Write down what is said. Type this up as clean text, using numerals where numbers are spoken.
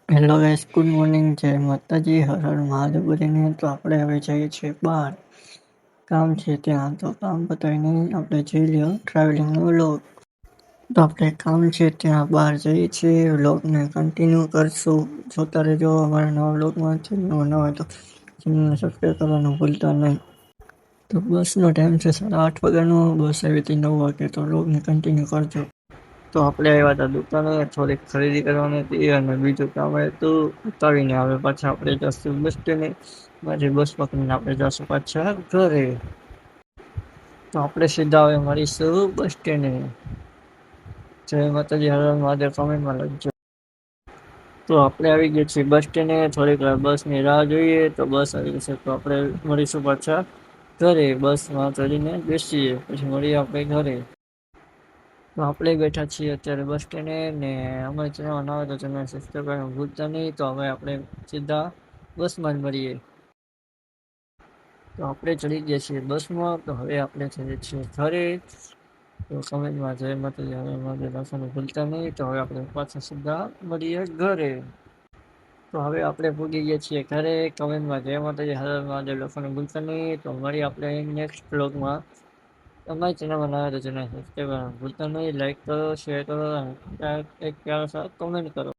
Hello guys, good morning, જય માતાજી, હર હર મહાદેવ બધાને. તો આપણે હવે જઈએ છીએ બહાર, કામ છે ત્યાં. તો કામ પતાવીને આપણે જઈ લ્યો ટ્રાવેલિંગનો વ્લોગ. તો આપણે કામ છે ત્યાં બહાર જઈએ છીએ, વ્લોગને કન્ટિન્યુ કરશું. જોતા રહેજો અમારા નવા વ્લોગમાં. ચેનલ નવા હોય તો ચેનલને સબસ્ક્રાઈબ કરવાનું ભૂલતા નહીં. તો બસનો ટાઈમ છે 8:30 વાગ્યાનો. બસ આવી હતી 9 વાગે. તો વ્લોગને કન્ટિન્યુ કરજો. તો આપણે આવ્યા હતા દુકાને, થોડીક ખરીદી કરવાની હતી અને બીજું કામ હતું. ઉતાવીને હવે પાછા આપણે જશું બસ સ્ટેન્ડે. પછી બસ પકડીને આપણે જશું પાછા ઘરે. તો આપણે સીધા હવે મળીશું બસ સ્ટેન્ડે. જય માતાજી, હર હર મહાદેવ કમેન્ટમાં લખજો. તો આપણે આવી ગયા છીએ બસ સ્ટેન્ડે. થોડીક વાર બસની રાહ જોઈએ. તો બસ આવી જશે તો આપણે મળીશું પાછા ઘરે. બસમાં ચડીને બેસીએ પછી મળીએ આપણે ઘરે. તો આપણે બેઠા છીએ અત્યારે બસ સ્ટેન્ડે ને અમારી ચેનલમાં ના હોય તો ચેનલ સબસ્ક્રાઈબ કરવાનું ભૂલતા નહીં. તો હવે આપણે સીધા બસમાં જ મળીએ. તો આપણે ચડી ગયા છીએ બસમાં. તો હવે આપણે જઈએ છીએ ઘરે. તો કમેન્ટમાં જય માતાજી હર હર મહાદેવ લખવાનું ભૂલતા નહીં. તો હવે આપણે પાછા સીધા મળીએ ઘરે. તો હવે આપણે પૂગી ગયા છીએ ઘરે. કમેન્ટમાં જય માતાજી હર હર મહાદેવ લખવાનું ભૂલતા નહીં. તો મળીએ આપણે નેક્સ્ટ વ્લોગમાં. અમારી ચેનલમાં ના હોય તો ચેનલ સબસ્ક્રાઈબ કરવાનું ભૂલતા નહીં. લાઈક કરો, શેર કરો અને એક પ્યારો સારો કમેન્ટ કરો.